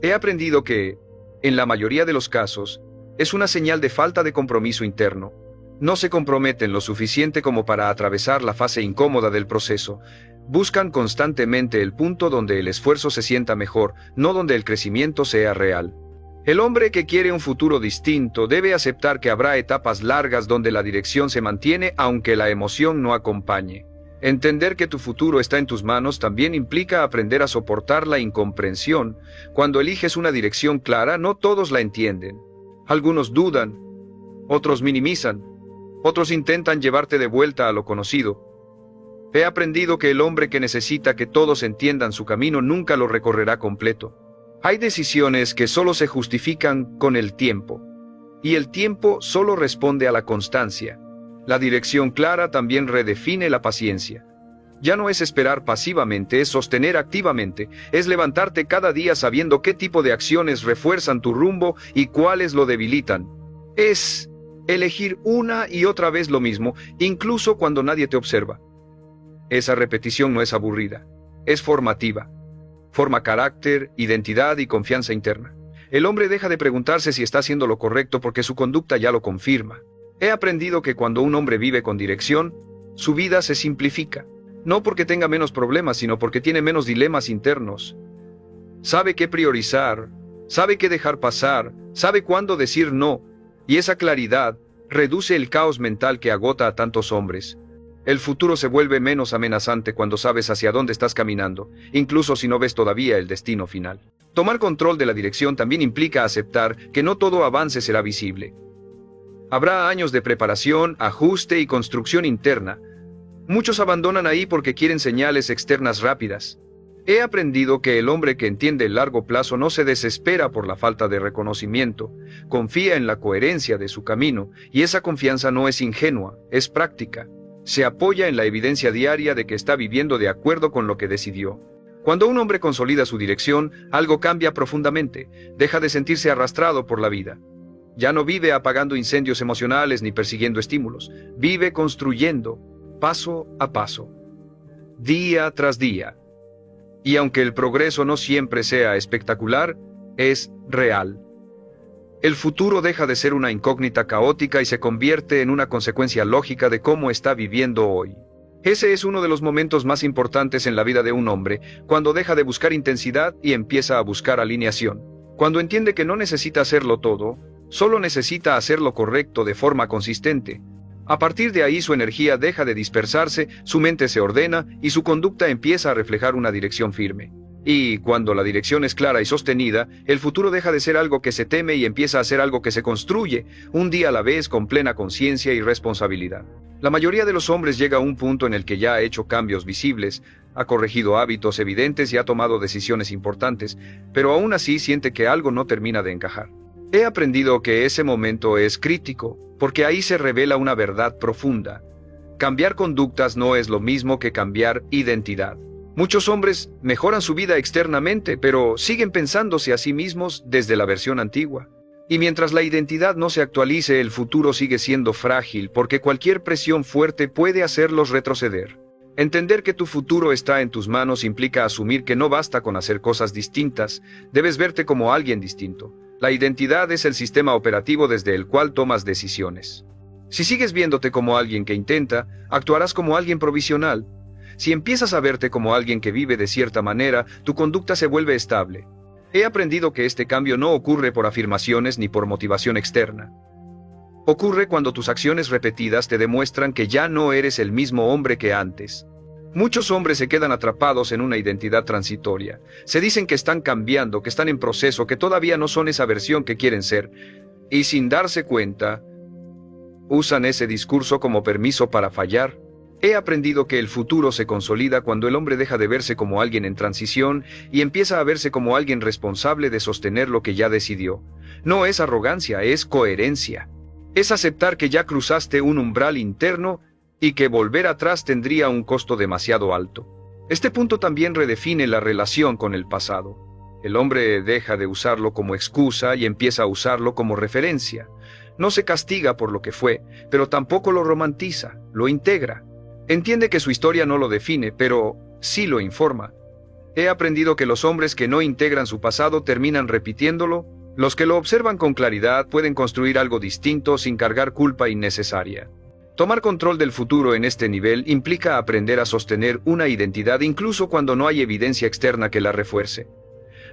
He aprendido que, en la mayoría de los casos, es una señal de falta de compromiso interno. No se comprometen lo suficiente como para atravesar la fase incómoda del proceso. Buscan constantemente el punto donde el esfuerzo se sienta mejor, no donde el crecimiento sea real. El hombre que quiere un futuro distinto debe aceptar que habrá etapas largas donde la dirección se mantiene aunque la emoción no acompañe. Entender que tu futuro está en tus manos también implica aprender a soportar la incomprensión. Cuando eliges una dirección clara, no todos la entienden. Algunos dudan, otros minimizan, otros intentan llevarte de vuelta a lo conocido. He aprendido que el hombre que necesita que todos entiendan su camino nunca lo recorrerá completo. Hay decisiones que solo se justifican con el tiempo, y el tiempo solo responde a la constancia. La dirección clara también redefine la paciencia. Ya no es esperar pasivamente, es sostener activamente, es levantarte cada día sabiendo qué tipo de acciones refuerzan tu rumbo y cuáles lo debilitan. Es elegir una y otra vez lo mismo, incluso cuando nadie te observa. Esa repetición no es aburrida, es formativa. Forma carácter, identidad y confianza interna. El hombre deja de preguntarse si está haciendo lo correcto porque su conducta ya lo confirma. He aprendido que cuando un hombre vive con dirección, su vida se simplifica. No porque tenga menos problemas, sino porque tiene menos dilemas internos. Sabe qué priorizar, sabe qué dejar pasar, sabe cuándo decir no, y esa claridad reduce el caos mental que agota a tantos hombres. El futuro se vuelve menos amenazante cuando sabes hacia dónde estás caminando, incluso si no ves todavía el destino final. Tomar control de la dirección también implica aceptar que no todo avance será visible. Habrá años de preparación, ajuste y construcción interna. Muchos abandonan ahí porque quieren señales externas rápidas. He aprendido que el hombre que entiende el largo plazo no se desespera por la falta de reconocimiento, confía en la coherencia de su camino, y esa confianza no es ingenua, es práctica. Se apoya en la evidencia diaria de que está viviendo de acuerdo con lo que decidió. Cuando un hombre consolida su dirección, algo cambia profundamente, deja de sentirse arrastrado por la vida. Ya no vive apagando incendios emocionales ni persiguiendo estímulos, vive construyendo, paso a paso, día tras día. Y aunque el progreso no siempre sea espectacular, es real. El futuro deja de ser una incógnita caótica y se convierte en una consecuencia lógica de cómo está viviendo hoy. Ese es uno de los momentos más importantes en la vida de un hombre, cuando deja de buscar intensidad y empieza a buscar alineación. Cuando entiende que no necesita hacerlo todo, solo necesita hacer lo correcto de forma consistente. A partir de ahí su energía deja de dispersarse, su mente se ordena y su conducta empieza a reflejar una dirección firme. Y cuando la dirección es clara y sostenida, el futuro deja de ser algo que se teme y empieza a ser algo que se construye, un día a la vez con plena conciencia y responsabilidad. La mayoría de los hombres llega a un punto en el que ya ha hecho cambios visibles, ha corregido hábitos evidentes y ha tomado decisiones importantes, pero aún así siente que algo no termina de encajar. He aprendido que ese momento es crítico, porque ahí se revela una verdad profunda. Cambiar conductas no es lo mismo que cambiar identidad. Muchos hombres mejoran su vida externamente, pero siguen pensándose a sí mismos desde la versión antigua. Y mientras la identidad no se actualice, el futuro sigue siendo frágil, porque cualquier presión fuerte puede hacerlos retroceder. Entender que tu futuro está en tus manos implica asumir que no basta con hacer cosas distintas, debes verte como alguien distinto. La identidad es el sistema operativo desde el cual tomas decisiones. Si sigues viéndote como alguien que intenta, actuarás como alguien provisional. Si empiezas a verte como alguien que vive de cierta manera, tu conducta se vuelve estable. He aprendido que este cambio no ocurre por afirmaciones ni por motivación externa. Ocurre cuando tus acciones repetidas te demuestran que ya no eres el mismo hombre que antes. Muchos hombres se quedan atrapados en una identidad transitoria. Se dicen que están cambiando, que están en proceso, que todavía no son esa versión que quieren ser. Y sin darse cuenta, usan ese discurso como permiso para fallar. He aprendido que el futuro se consolida cuando el hombre deja de verse como alguien en transición y empieza a verse como alguien responsable de sostener lo que ya decidió. No es arrogancia, es coherencia. Es aceptar que ya cruzaste un umbral interno y que volver atrás tendría un costo demasiado alto. Este punto también redefine la relación con el pasado. El hombre deja de usarlo como excusa y empieza a usarlo como referencia. No se castiga por lo que fue, pero tampoco lo romantiza, lo integra. Entiende que su historia no lo define, pero sí lo informa. He aprendido que los hombres que no integran su pasado terminan repitiéndolo. Los que lo observan con claridad pueden construir algo distinto sin cargar culpa innecesaria. Tomar control del futuro en este nivel implica aprender a sostener una identidad incluso cuando no hay evidencia externa que la refuerce.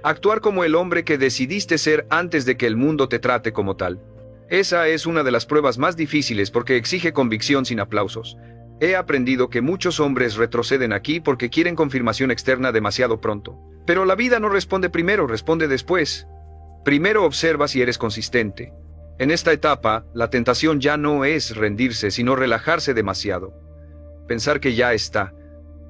Actuar como el hombre que decidiste ser antes de que el mundo te trate como tal. Esa es una de las pruebas más difíciles porque exige convicción sin aplausos. He aprendido que muchos hombres retroceden aquí porque quieren confirmación externa demasiado pronto. Pero la vida no responde primero, responde después. Primero observa si eres consistente. En esta etapa, la tentación ya no es rendirse, sino relajarse demasiado. Pensar que ya está,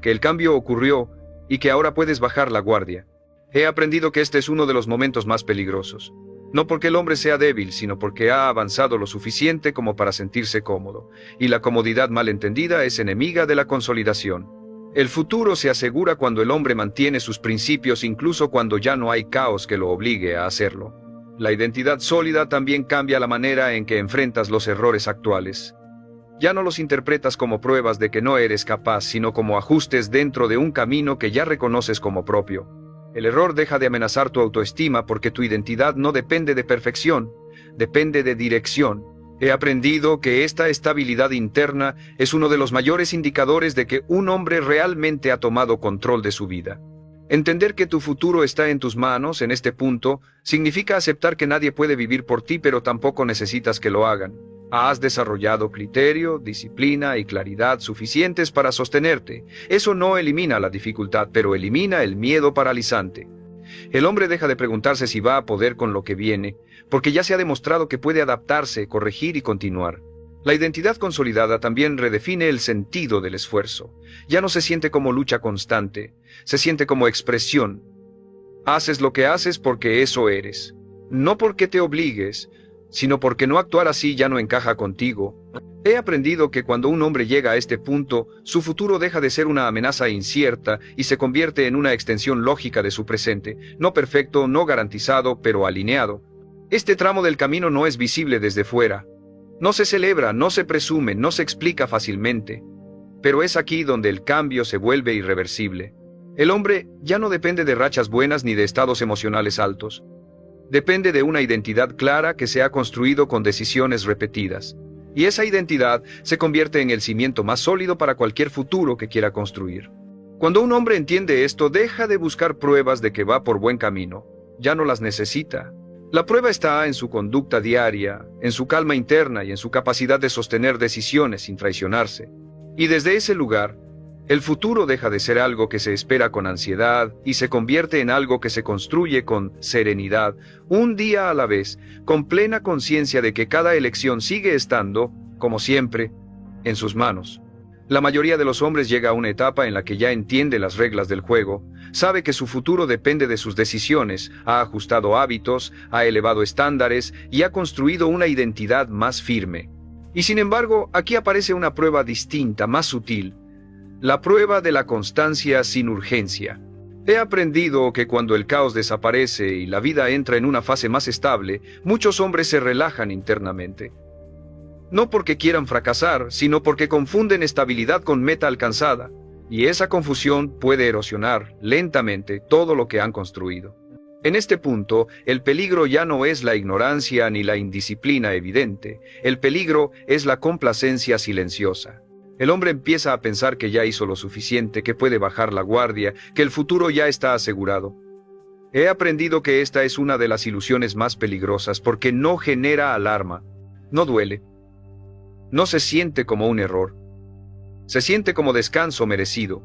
que el cambio ocurrió y que ahora puedes bajar la guardia. He aprendido que este es uno de los momentos más peligrosos. No porque el hombre sea débil, sino porque ha avanzado lo suficiente como para sentirse cómodo. Y la comodidad malentendida es enemiga de la consolidación. El futuro se asegura cuando el hombre mantiene sus principios incluso cuando ya no hay caos que lo obligue a hacerlo. La identidad sólida también cambia la manera en que enfrentas los errores actuales. Ya no los interpretas como pruebas de que no eres capaz, sino como ajustes dentro de un camino que ya reconoces como propio. El error deja de amenazar tu autoestima porque tu identidad no depende de perfección, depende de dirección. He aprendido que esta estabilidad interna es uno de los mayores indicadores de que un hombre realmente ha tomado control de su vida. Entender que tu futuro está en tus manos en este punto significa aceptar que nadie puede vivir por ti, pero tampoco necesitas que lo hagan. Has desarrollado criterio, disciplina y claridad suficientes para sostenerte. Eso no elimina la dificultad, pero elimina el miedo paralizante. El hombre deja de preguntarse si va a poder con lo que viene, porque ya se ha demostrado que puede adaptarse, corregir y continuar. La identidad consolidada también redefine el sentido del esfuerzo. Ya no se siente como lucha constante, se siente como expresión. Haces lo que haces porque eso eres. No porque te obligues, sino porque no actuar así ya no encaja contigo. He aprendido que cuando un hombre llega a este punto, su futuro deja de ser una amenaza incierta y se convierte en una extensión lógica de su presente, no perfecto, no garantizado, pero alineado. Este tramo del camino no es visible desde fuera. No se celebra, no se presume, no se explica fácilmente. Pero es aquí donde el cambio se vuelve irreversible. El hombre ya no depende de rachas buenas ni de estados emocionales altos. Depende de una identidad clara que se ha construido con decisiones repetidas. Y esa identidad se convierte en el cimiento más sólido para cualquier futuro que quiera construir. Cuando un hombre entiende esto, deja de buscar pruebas de que va por buen camino. Ya no las necesita. La prueba está en su conducta diaria, en su calma interna y en su capacidad de sostener decisiones sin traicionarse. Y desde ese lugar, el futuro deja de ser algo que se espera con ansiedad y se convierte en algo que se construye con serenidad, un día a la vez, con plena conciencia de que cada elección sigue estando, como siempre, en sus manos. La mayoría de los hombres llega a una etapa en la que ya entiende las reglas del juego, sabe que su futuro depende de sus decisiones, ha ajustado hábitos, ha elevado estándares y ha construido una identidad más firme. Y sin embargo, aquí aparece una prueba distinta, más sutil. La prueba de la constancia sin urgencia. He aprendido que cuando el caos desaparece y la vida entra en una fase más estable, muchos hombres se relajan internamente. No porque quieran fracasar, sino porque confunden estabilidad con meta alcanzada, y esa confusión puede erosionar lentamente todo lo que han construido. En este punto, el peligro ya no es la ignorancia ni la indisciplina evidente, el peligro es la complacencia silenciosa. El hombre empieza a pensar que ya hizo lo suficiente, que puede bajar la guardia, que el futuro ya está asegurado. He aprendido que esta es una de las ilusiones más peligrosas porque no genera alarma, no duele. No se siente como un error. Se siente como descanso merecido.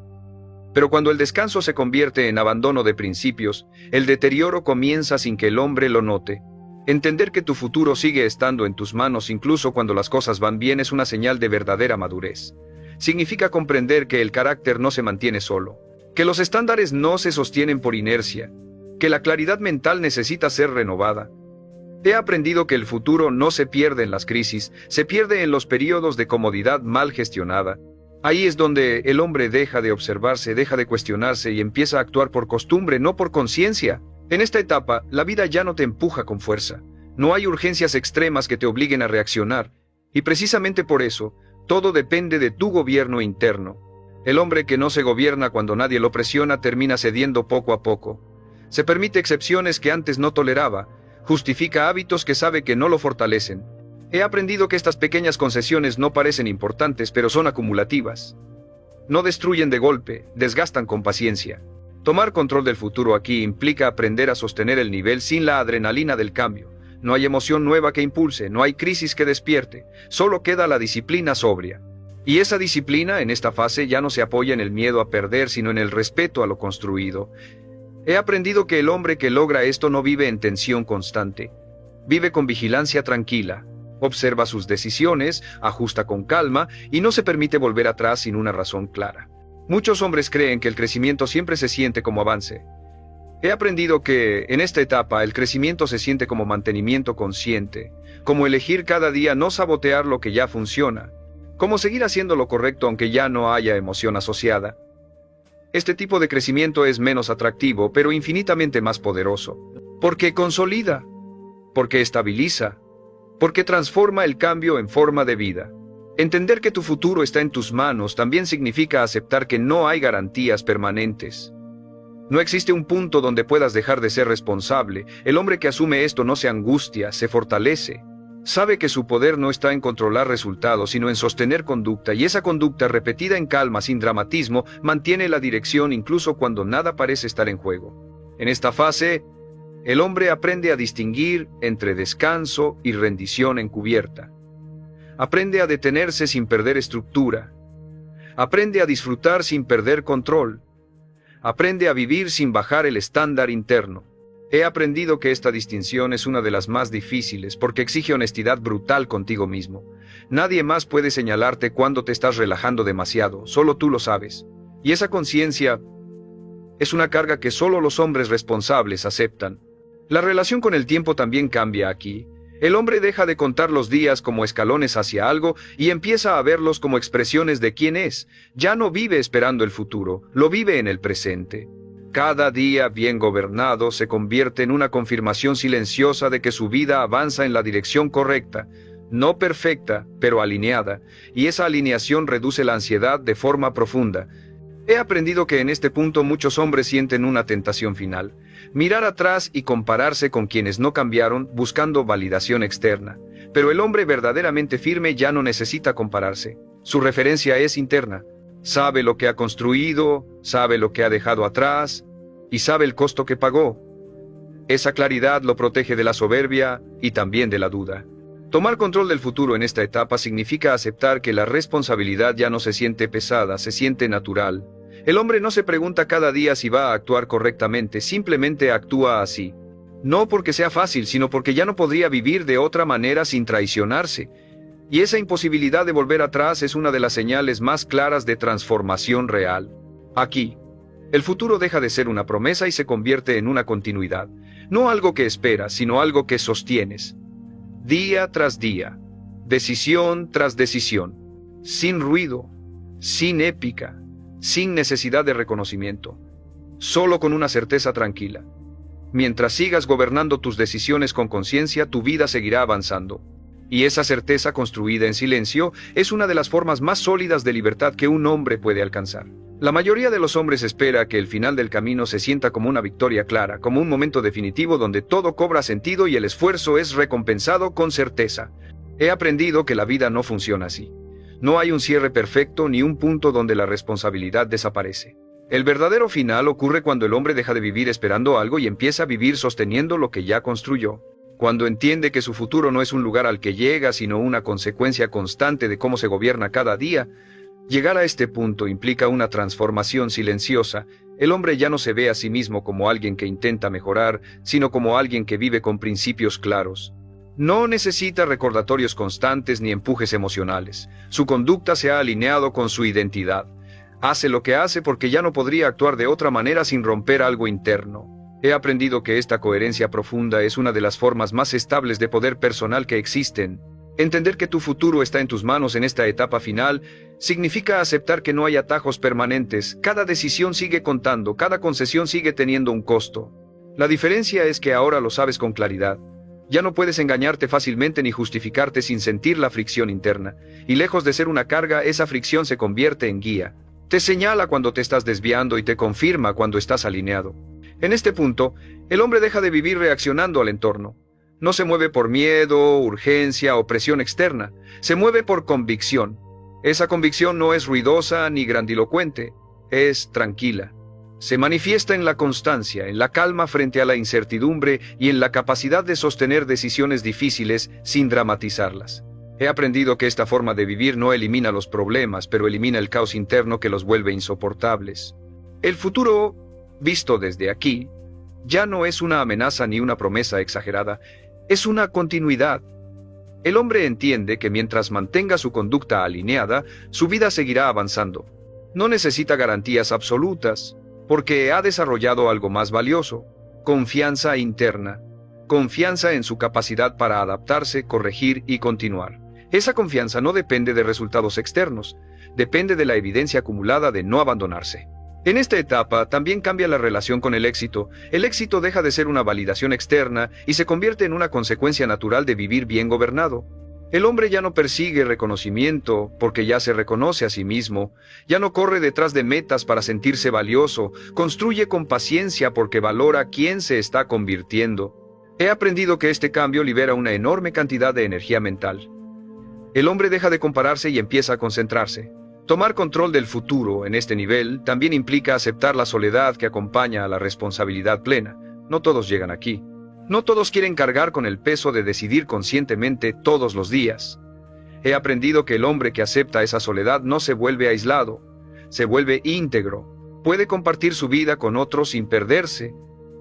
Pero cuando el descanso se convierte en abandono de principios, el deterioro comienza sin que el hombre lo note. Entender que tu futuro sigue estando en tus manos incluso cuando las cosas van bien es una señal de verdadera madurez. Significa comprender que el carácter no se mantiene solo, que los estándares no se sostienen por inercia, que la claridad mental necesita ser renovada. He aprendido que el futuro no se pierde en las crisis, se pierde en los periodos de comodidad mal gestionada. Ahí es donde el hombre deja de observarse, deja de cuestionarse y empieza a actuar por costumbre, no por conciencia. En esta etapa, la vida ya no te empuja con fuerza. No hay urgencias extremas que te obliguen a reaccionar. Y precisamente por eso, todo depende de tu gobierno interno. El hombre que no se gobierna cuando nadie lo presiona termina cediendo poco a poco. Se permite excepciones que antes no toleraba, justifica hábitos que sabe que no lo fortalecen. He aprendido que estas pequeñas concesiones no parecen importantes, pero son acumulativas. No destruyen de golpe, desgastan con paciencia. Tomar control del futuro aquí implica aprender a sostener el nivel sin la adrenalina del cambio. No hay emoción nueva que impulse, no hay crisis que despierte, solo queda la disciplina sobria. Y esa disciplina en esta fase ya no se apoya en el miedo a perder, sino en el respeto a lo construido. He aprendido que el hombre que logra esto no vive en tensión constante. Vive con vigilancia tranquila. Observa sus decisiones, ajusta con calma y no se permite volver atrás sin una razón clara. Muchos hombres creen que el crecimiento siempre se siente como avance. He aprendido que, en esta etapa, el crecimiento se siente como mantenimiento consciente, como elegir cada día no sabotear lo que ya funciona, como seguir haciendo lo correcto aunque ya no haya emoción asociada. Este tipo de crecimiento es menos atractivo, pero infinitamente más poderoso, porque consolida, porque estabiliza, porque transforma el cambio en forma de vida. Entender que tu futuro está en tus manos también significa aceptar que no hay garantías permanentes. No existe un punto donde puedas dejar de ser responsable. El hombre que asume esto no se angustia, se fortalece. Sabe que su poder no está en controlar resultados, sino en sostener conducta, y esa conducta repetida en calma, sin dramatismo, mantiene la dirección incluso cuando nada parece estar en juego. En esta fase, el hombre aprende a distinguir entre descanso y rendición encubierta. Aprende a detenerse sin perder estructura. Aprende a disfrutar sin perder control. Aprende a vivir sin bajar el estándar interno. He aprendido que esta distinción es una de las más difíciles porque exige honestidad brutal contigo mismo. Nadie más puede señalarte cuando te estás relajando demasiado, solo tú lo sabes. Y esa conciencia es una carga que solo los hombres responsables aceptan. La relación con el tiempo también cambia aquí. El hombre deja de contar los días como escalones hacia algo y empieza a verlos como expresiones de quién es. Ya no vive esperando el futuro, lo vive en el presente. Cada día bien gobernado se convierte en una confirmación silenciosa de que su vida avanza en la dirección correcta, no perfecta, pero alineada, y esa alineación reduce la ansiedad de forma profunda. He aprendido que en este punto muchos hombres sienten una tentación final. Mirar atrás y compararse con quienes no cambiaron buscando validación externa. Pero el hombre verdaderamente firme ya no necesita compararse. Su referencia es interna. Sabe lo que ha construido, sabe lo que ha dejado atrás y sabe el costo que pagó. Esa claridad lo protege de la soberbia y también de la duda. Tomar control del futuro en esta etapa significa aceptar que la responsabilidad ya no se siente pesada, se siente natural. El hombre no se pregunta cada día si va a actuar correctamente, simplemente actúa así. No porque sea fácil, sino porque ya no podría vivir de otra manera sin traicionarse. Y esa imposibilidad de volver atrás es una de las señales más claras de transformación real. Aquí, el futuro deja de ser una promesa y se convierte en una continuidad. No algo que esperas, sino algo que sostienes. Día tras día, decisión tras decisión, sin ruido, sin épica, sin necesidad de reconocimiento, solo con una certeza tranquila. Mientras sigas gobernando tus decisiones con conciencia, tu vida seguirá avanzando. Y esa certeza construida en silencio es una de las formas más sólidas de libertad que un hombre puede alcanzar. La mayoría de los hombres espera que el final del camino se sienta como una victoria clara, como un momento definitivo donde todo cobra sentido y el esfuerzo es recompensado con certeza. He aprendido que la vida no funciona así. No hay un cierre perfecto ni un punto donde la responsabilidad desaparece. El verdadero final ocurre cuando el hombre deja de vivir esperando algo y empieza a vivir sosteniendo lo que ya construyó. Cuando entiende que su futuro no es un lugar al que llega, sino una consecuencia constante de cómo se gobierna cada día. Llegar a este punto implica una transformación silenciosa. El hombre ya no se ve a sí mismo como alguien que intenta mejorar, sino como alguien que vive con principios claros. No necesita recordatorios constantes ni empujes emocionales. Su conducta se ha alineado con su identidad. Hace lo que hace porque ya no podría actuar de otra manera sin romper algo interno. He aprendido que esta coherencia profunda es una de las formas más estables de poder personal que existen. Entender que tu futuro está en tus manos en esta etapa final significa aceptar que no hay atajos permanentes, cada decisión sigue contando, cada concesión sigue teniendo un costo. La diferencia es que ahora lo sabes con claridad. Ya no puedes engañarte fácilmente ni justificarte sin sentir la fricción interna, y lejos de ser una carga, esa fricción se convierte en guía. Te señala cuando te estás desviando y te confirma cuando estás alineado. En este punto, el hombre deja de vivir reaccionando al entorno. No se mueve por miedo, urgencia o presión externa, se mueve por convicción. Esa convicción no es ruidosa ni grandilocuente, es tranquila. Se manifiesta en la constancia, en la calma frente a la incertidumbre y en la capacidad de sostener decisiones difíciles sin dramatizarlas. He aprendido que esta forma de vivir no elimina los problemas, pero elimina el caos interno que los vuelve insoportables. El futuro, visto desde aquí, ya no es una amenaza ni una promesa exagerada, es una continuidad. El hombre entiende que mientras mantenga su conducta alineada, su vida seguirá avanzando. No necesita garantías absolutas, porque ha desarrollado algo más valioso: confianza interna, confianza en su capacidad para adaptarse, corregir y continuar. Esa confianza no depende de resultados externos, depende de la evidencia acumulada de no abandonarse. En esta etapa también cambia la relación con el éxito. El éxito deja de ser una validación externa y se convierte en una consecuencia natural de vivir bien gobernado. El hombre ya no persigue reconocimiento porque ya se reconoce a sí mismo, ya no corre detrás de metas para sentirse valioso, construye con paciencia porque valora quién se está convirtiendo. He aprendido que este cambio libera una enorme cantidad de energía mental. El hombre deja de compararse y empieza a concentrarse. Tomar control del futuro en este nivel también implica aceptar la soledad que acompaña a la responsabilidad plena. No todos llegan aquí. No todos quieren cargar con el peso de decidir conscientemente todos los días. He aprendido que el hombre que acepta esa soledad no se vuelve aislado, se vuelve íntegro. Puede compartir su vida con otros sin perderse,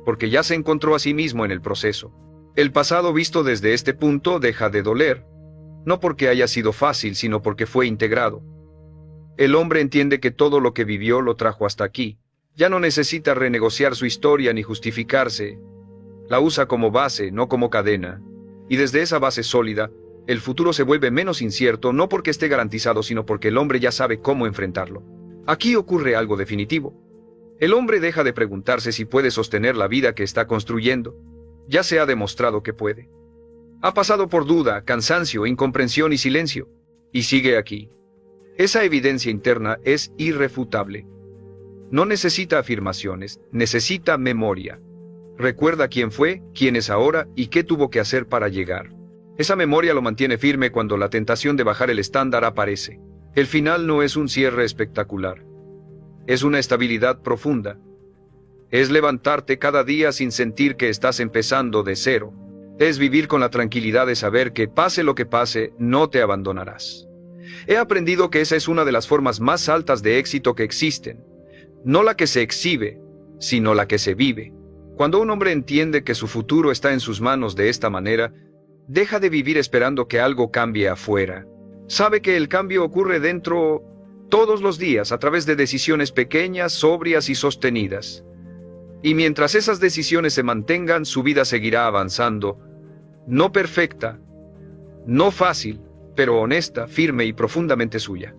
porque ya se encontró a sí mismo en el proceso. El pasado visto desde este punto deja de doler, no porque haya sido fácil, sino porque fue integrado. El hombre entiende que todo lo que vivió lo trajo hasta aquí. Ya no necesita renegociar su historia ni justificarse. La usa como base, no como cadena. Y desde esa base sólida, el futuro se vuelve menos incierto, no porque esté garantizado, sino porque el hombre ya sabe cómo enfrentarlo. Aquí ocurre algo definitivo. El hombre deja de preguntarse si puede sostener la vida que está construyendo. Ya se ha demostrado que puede. Ha pasado por duda, cansancio, incomprensión y silencio. Y sigue aquí. Esa evidencia interna es irrefutable. No necesita afirmaciones, necesita memoria. Recuerda quién fue, quién es ahora y qué tuvo que hacer para llegar. Esa memoria lo mantiene firme cuando la tentación de bajar el estándar aparece. El final no es un cierre espectacular. Es una estabilidad profunda. Es levantarte cada día sin sentir que estás empezando de cero. Es vivir con la tranquilidad de saber que pase lo que pase, no te abandonarás. He aprendido que esa es una de las formas más altas de éxito que existen. No la que se exhibe, sino la que se vive. Cuando un hombre entiende que su futuro está en sus manos de esta manera, deja de vivir esperando que algo cambie afuera. Sabe que el cambio ocurre dentro todos los días a través de decisiones pequeñas, sobrias y sostenidas. Y mientras esas decisiones se mantengan, su vida seguirá avanzando. No perfecta, no fácil, pero honesta, firme y profundamente suya.